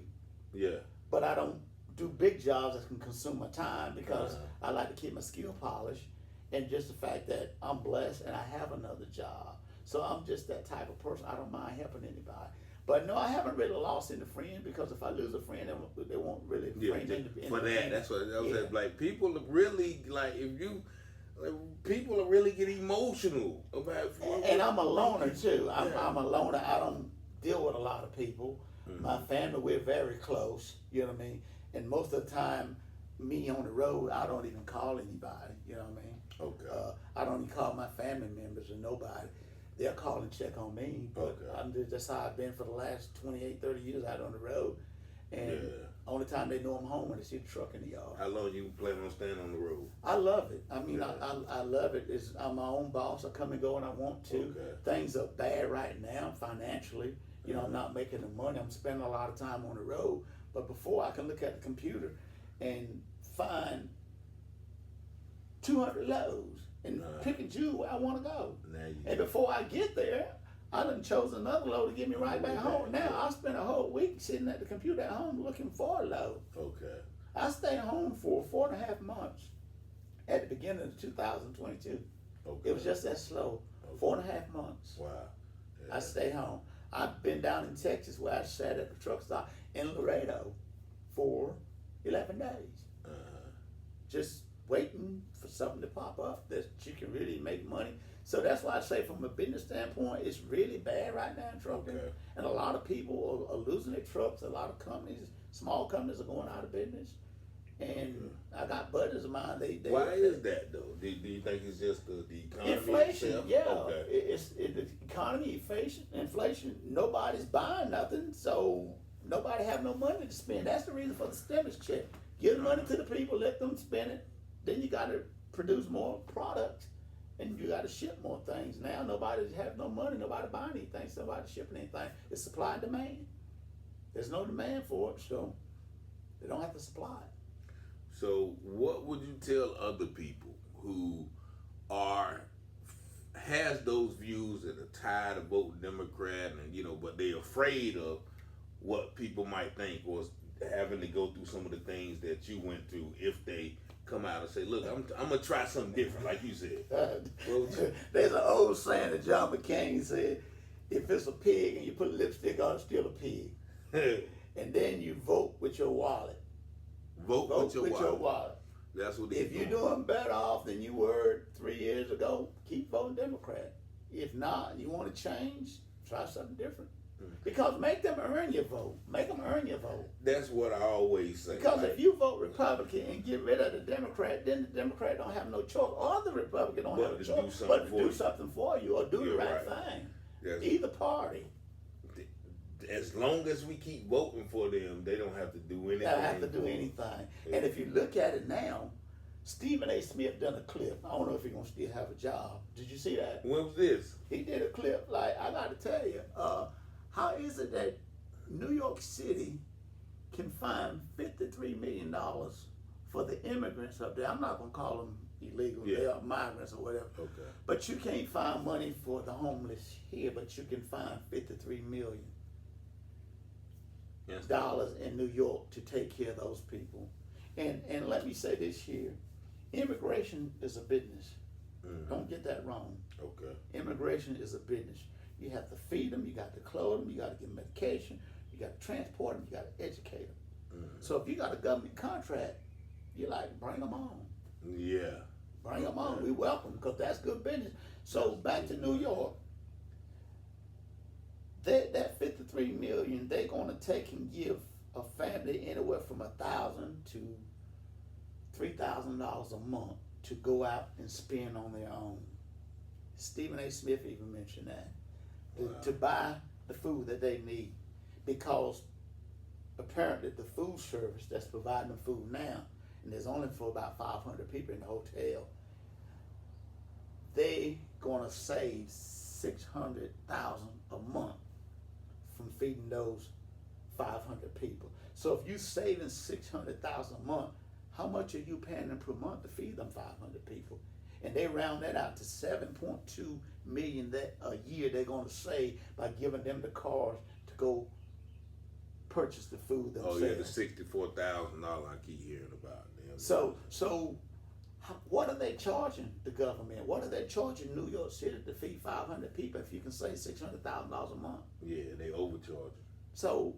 Yeah. But I don't do big jobs that can consume my time because I like to keep my skill polished. And just the fact that I'm blessed and I have another job. So I'm just that type of person. I don't mind helping anybody. But no, I haven't really lost any friends because if I lose a friend, they won't really for that. That's what I was saying. Like people are really people are really get emotional about. And I'm a loner too. I'm a loner. I don't deal with a lot of people. Mm-hmm. My family, we're very close. You know what I mean? And most of the time, me on the road, I don't even call anybody. You know what I mean? Okay. I don't even call my family members or nobody. They'll call and check on me, but that's how I've been for the last 28, 30 years out on the road. And only time they know I'm home when they see the truck in the yard. How long you plan on staying on the road? I love it. I mean, I love it. I'm my own boss. I come and go when I want to. Okay. Things are bad right now financially. I'm not making the money. I'm spending a lot of time on the road. But before, I can look at the computer and find 200 loads and pick and choose where I want to go. And before I get there, I done chose another load to get me right back home. Now, I spent a whole week sitting at the computer at home looking for a load. Okay. I stayed home for 4.5 months at the beginning of 2022. Okay. It was just that slow. Okay. 4.5 months. Wow. Yeah. I stayed home. I've been down in Texas where I sat at the truck stop in Laredo for 11 days. Just waiting for something to pop up that you can really make money. So that's why I say from a business standpoint, it's really bad right now in trucking. Okay. And a lot of people are losing their trucks. A lot of companies, small companies are going out of business. And I got buddies of mine. Why is that though? Do you think it's just the economy? Inflation, itself? yeah. Okay. It's the economy, inflation. Nobody's buying nothing, so nobody have no money to spend. That's the reason for the stimulus check. Give money to the people, let them spend it. Then you got to produce more products, and you got to ship more things. Now nobody have no money. Nobody buying anything. Nobody shipping anything. It's supply and demand. There's no demand for it, so they don't have to supply it. So what would you tell other people who has those views that are tired of voting Democrat and but they're afraid of what people might think or having to go through some of the things that you went through if they come out and say, look, I'm gonna try something different, like you said. There's an old saying that John McCain said, if it's a pig and you put lipstick on, it's still a pig. And then you vote with your wallet. Vote with your wallet. That's what. If you're doing better off than you were 3 years ago, keep voting Democrat. If not, you want to change, try something different. Because make them earn your vote. Make them earn your vote. That's what I always say. Because if you vote Republican and get rid of the Democrat, then the Democrat don't have no choice, or the Republican don't have a choice, but to do something for you or do the right thing. Yes. Either party. As long as we keep voting for them, they don't have to do anything. They don't have to do anything. Yeah. And if you look at it now, Stephen A. Smith done a clip. I don't know if he's going to still have a job. Did you see that? When was this? He did a clip. Like, I got to tell you, how is it that New York City can find $53 million for the immigrants up there? I'm not going to call them illegal. Yeah. They are migrants or whatever. Okay. But you can't find money for the homeless here, but you can find $53 million in New York to take care of those people. And let me say this here. Immigration is a business. Mm-hmm. Don't get that wrong. Okay. Immigration is a business. You have to feed them, you got to clothe them, you got to give them medication, you got to transport them, you got to educate them. Mm-hmm. So if you got a government contract, you're like, bring them on. Yeah. Bring them on. We welcome because that's good business. So back to New York. That $53 million, they're going to take and give a family anywhere from $1,000 to $3,000 a month to go out and spend on their own. Stephen A. Smith even mentioned that. Wow. To buy the food that they need, because apparently the food service that's providing them food now, and there's only for about 500 people in the hotel, they gonna save $600,000 a month from feeding those 500 people. So if you saving $600,000 a month, how much are you paying them per month to feed them 500 people? And they round that out to $7.2 million that a year they're going to save by giving them the cars to go purchase the food themselves. Oh yeah, the $64,000 I keep hearing about. Damn. So what are they charging the government? What are they charging New York City to feed 500 people if you can save $600,000 a month? Yeah, they overcharge. So,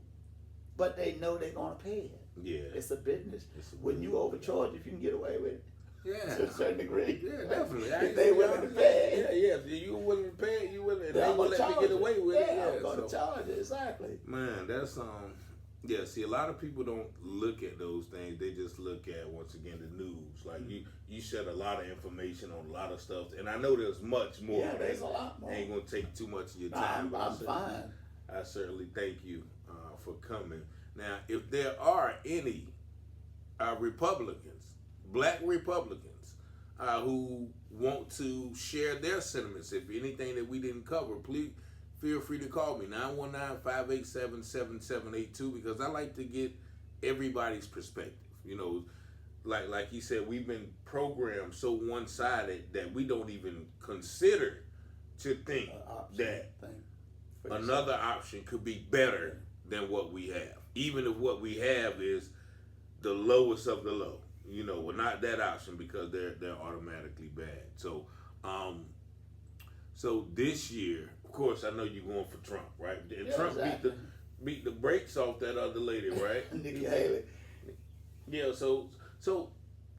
but they know they're going to pay it. Yeah, it's a business. When you overcharge, if you can get away with it. Yeah, to a certain degree. Yeah, definitely. If they willing to pay it. Yeah. You willing to pay it, you willing. They will let me get away with it. Yeah, I'm going to charge it. Exactly. Man, that's Yeah, see, a lot of people don't look at those things. They just look at, once again, the news. Like, you shed a lot of information on a lot of stuff, and I know there's much more. Yeah, there's a lot more. I ain't gonna take too much of your time. I'm fine. I certainly thank you for coming. Now, if there are any Republicans, black Republicans, who want to share their sentiments, if anything that we didn't cover, please feel free to call me, 919-587-7782, because I like to get everybody's perspective. You know, like he said, we've been programmed so one-sided that we don't even consider to think that another option could be better than what we have, even if what we have is the lowest of the low. You know, well, not that option, because they're automatically bad. So, so this year, of course, I know you're going for Trump, right? And yeah, Trump exactly. beat the brakes off that other lady, right? Nikki Haley. Yeah. So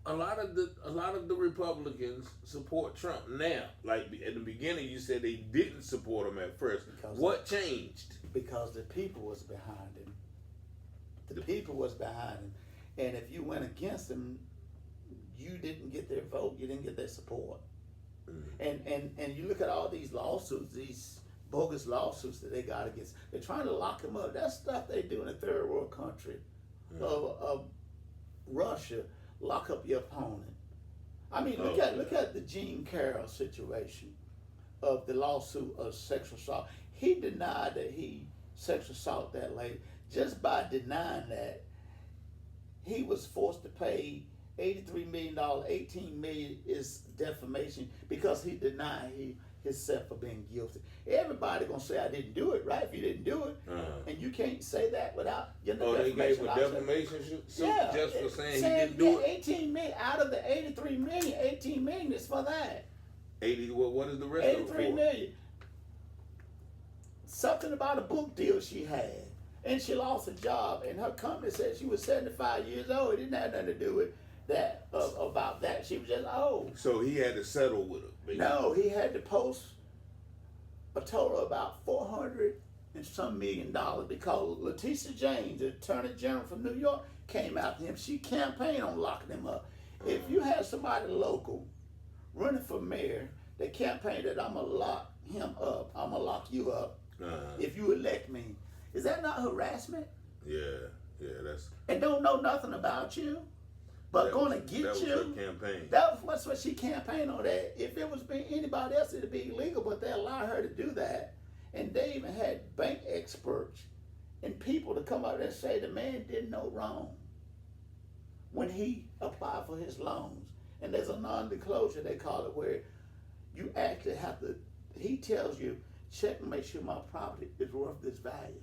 a lot of the Republicans support Trump now. Like at the beginning, you said they didn't support him at first. What changed? Because the people was behind him. The people was behind him. And if you went against them, you didn't get their vote. You didn't get their support. Mm-hmm. And you look at all these lawsuits, these bogus lawsuits that they got against. They're trying to lock him up. That's stuff they do in a third world country. Mm-hmm. Russia, lock up your opponent. I mean, look at the Gene Carroll situation of the lawsuit of sexual assault. He denied that he sexual assaulted that lady. Just by denying that, he was forced to pay $83 million. $18 million is defamation because he denied himself for being guilty. Everybody gonna say I didn't do it, right? If you didn't do it, and you can't say that without getting the defamation. They gave a defamation suit just for saying he didn't do it. 18 million out of the 83 million. 18 million is for that. 80. What is the rest? 83 million. Something about a book deal she had. And she lost a job, and her company said she was 75 years old. It didn't have nothing to do with that, about that. She was just old. So he had to settle with her, basically. No, he had to post a total of about $400 and some million because Letitia James, the Attorney General from New York, came after him. She campaigned on locking him up. If you had somebody local running for mayor, they campaigned that I'm going to lock him up, I'm going to lock you up if you elect me. Is that not harassment? Yeah, that's. And don't know nothing about you, but going to get that you. That was her campaign. That's what she campaigned on. That if it was anybody else, it'd be illegal. But they allowed her to do that, and they even had bank experts and people to come out and say the man did no wrong when he applied for his loans. And there's a non-disclosure, they call it, where you actually have to. He tells you, check and make sure my property is worth this value.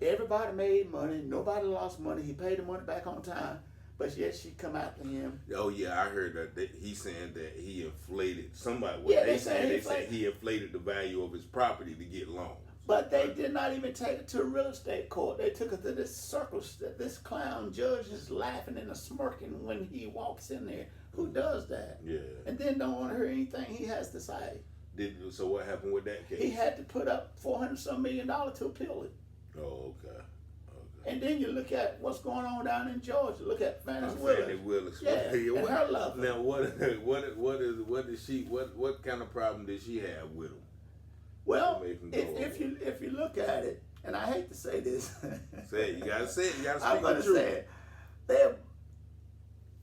Everybody made money. Nobody lost money. He paid the money back on time. But yet she come after him. Oh yeah, I heard that he's saying that he inflated somebody. They said he inflated the value of his property to get loans. But they did not even take it to a real estate court. They took it to this circus. This clown judge is laughing and smirking when he walks in there. Who does that? Yeah. And then don't want to hear anything he has to say. So what happened with that case? He had to put up $400 million to appeal it. Oh, okay. And then you look at what's going on down in Georgia. Look at Fannie Willis. Yeah, and her love. Now, what kind of problem did she have with him? Well, that make them go if you look at it, and I hate to say this, say it. You gotta say it. You gotta I'm speak going the to truth. say it.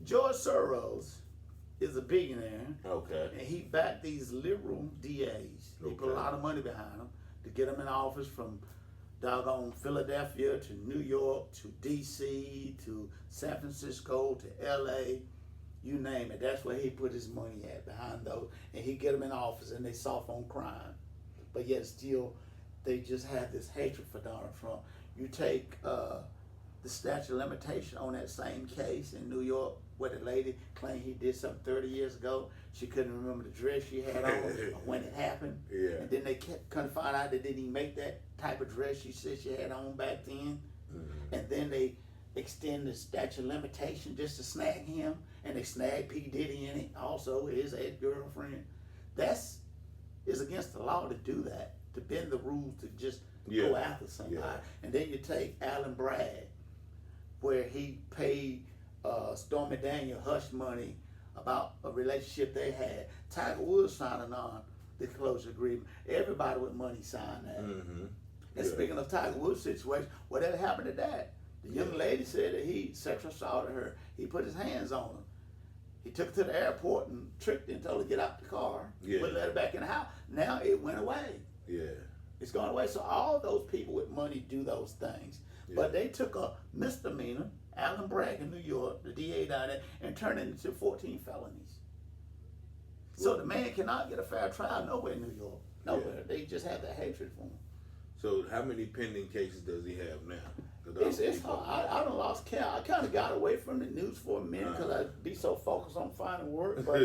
George Soros is a billionaire, Okay. and he backed these liberal DAs. He put a lot of money behind them to get them in office, from doggone Philadelphia to New York to D.C. to San Francisco to L.A. You name it. That's where he put his money at, behind those, and he get them in office, and they soft on crime, but yet still they just have this hatred for Donald Trump. You take the statute of limitation on that same case in New York, where the lady claimed he did something 30 years ago. She couldn't remember the dress she had on or when it happened. Yeah. And then they couldn't find out they didn't even make that type of dress she said she had on back then. Mm-hmm. And then they extend the statute of limitation just to snag him, and they snag P. Diddy in it, also his ex-girlfriend. That's is against the law to do that, to bend the rules, to just go after somebody. Yeah. And then you take Alan Bragg, where he paid Stormy Daniels hush money about a relationship they had. Tiger Woods signed a non-disclosure agreement. Everybody with money signed that. Mm-hmm. And speaking of Tiger Woods' situation, whatever happened to that? The young lady said that he sexually assaulted her. He put his hands on her. He took her to the airport and tricked her and told her to get out the car. But let her back in the house. Now it went away. Yeah. It's gone away. So all those people with money do those things. Yeah. But they took a misdemeanor, Alan Bragg in New York, the DA down there, and turned it into 14 felonies. So the man cannot get a fair trial nowhere in New York. Nowhere. Yeah. They just have that hatred for him. So how many pending cases does he have now? It's hard. I done lost count. I kind of got away from the news for a minute because I'd be so focused on finding work. But,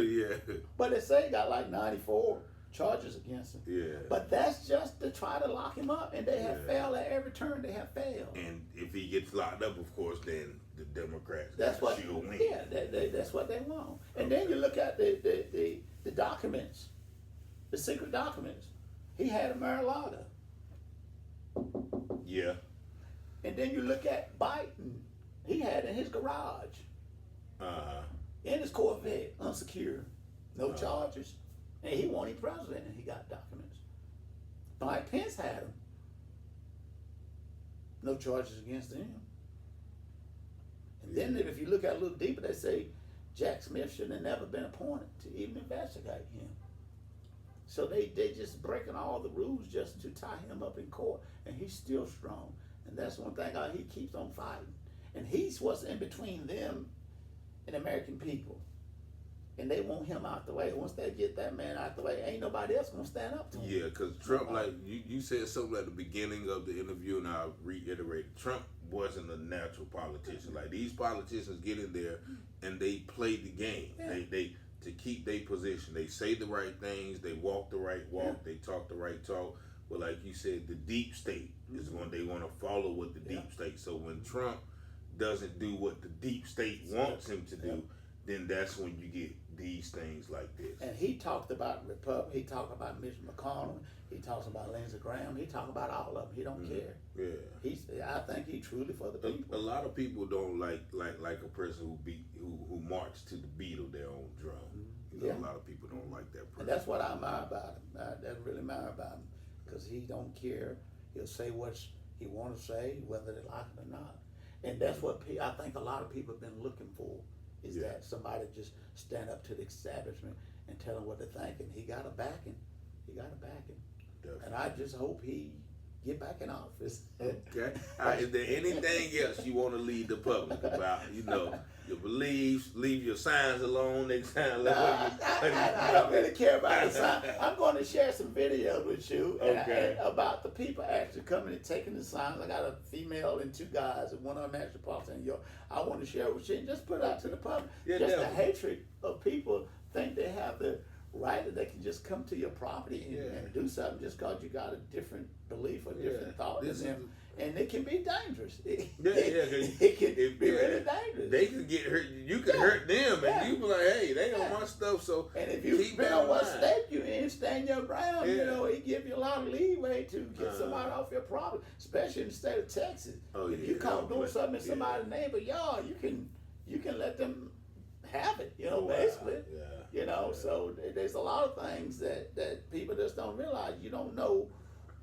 but they say he got like 94 charges against him. Yeah. But that's just to try to lock him up, and they have failed at every turn. They have failed. And if he gets locked up, of course, then the Democrats will win. Yeah, that's what they want. And then you look at the documents, the secret documents. He had a Mar-a-Lago. Yeah. And then you look at Biden. He had it in his garage. In his Corvette, unsecured. No charges. And he wanted president, and he got documents. Mike Pence had him. No charges against him. And then if you look at it a little deeper, they say Jack Smith should have never been appointed to even investigate him. So they just breaking all the rules just to tie him up in court, and he's still strong. And that's one thing he keeps on fighting. And he's what's in between them and the American people. And they want him out the way. Once they get that man out the way, ain't nobody else gonna stand up to him. Yeah, because Trump, like you said something at the beginning of the interview, and I'll reiterate, Trump wasn't a natural politician. Like, these politicians get in there and they play the game. Yeah. They to keep their position. They say the right things, they walk the right walk, they talk the right talk. But like you said, the deep state is when they want to follow with the deep state. So when Trump doesn't do what the deep state wants him to do, then that's when you get these things like this. And he talked about he talked about Mitch McConnell, he talks about Lindsey Graham, he talked about all of them. He don't care. Yeah. I think he truly for the people. A lot of people don't like a person who marched to the beat of their own drum. You know, a lot of people don't like that person. And that's what I admire about him. That's really admire about him, because he don't care. He'll say what he want to say, whether they like it or not. And that's what I think a lot of people have been looking for. Is that somebody just stand up to the establishment and tell them what they're thinking. He got a backing. Definitely. And I just hope he get back in office. Okay. Is there anything else you want to lead the public about? You know, your beliefs, leave your signs alone next time. I don't really care about the sign. I'm going to share some videos with you and about the people actually coming and taking the signs. I got a female and two guys, and one of them actually pops in York. I want to share with you and just put it out to the public. Yeah, just the hatred of people think they have the right that they can just come to your property and do something just because you got a different belief or different thought than them. And it can be dangerous. It can be really dangerous. They can get hurt. You can hurt them, and you be like, "Hey, they don't want stuff." So, and if you been on what step you in, stand your ground. You know, it give you a lot of leeway to get somebody off your property, especially in the state of Texas. If you caught doing something in somebody's neighbor yard, you can let them have it. You know, basically. You know, so there's a lot of things that people just don't realize. You don't don't know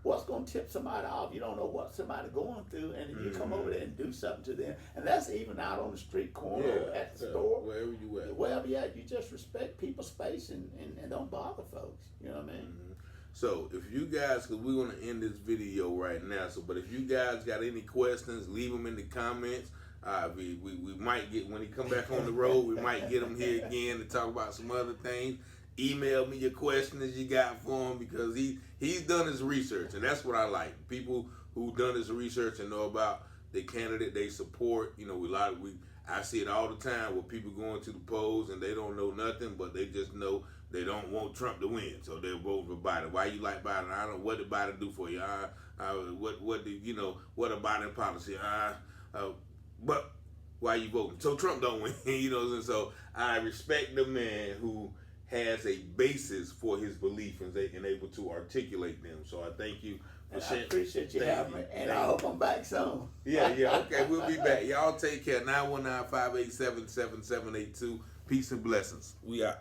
what's going to tip somebody off. You don't know what somebody going through, and you come over there and do something to them. And that's even out on the street corner, or at the store, wherever you at. Wherever you at, you just respect people's space and don't bother folks. You know what I mean? So if you guys, because we're going to end this video right now, but if you guys got any questions, leave them in the comments. We might get, when he come back on the road, we might get him here again to talk about some other things. Email me your questions you got for him, because he's done his research, and that's what I like. People who done his research and know about the candidate they support. You know, I see it all the time where people going to the polls and they don't know nothing, but they just know they don't want Trump to win, so they're voting for Biden. Why you like Biden? I don't know. What did Biden do for you? What did you know? What a Biden policy? But why you voting? So Trump don't win. You know, and so I respect the man who has a basis for his belief and able to articulate them. So I thank you. I appreciate you having me, and I hope I'm back soon. Yeah, okay, we'll be back. Y'all take care. 919-587-7782. Peace and blessings. We out.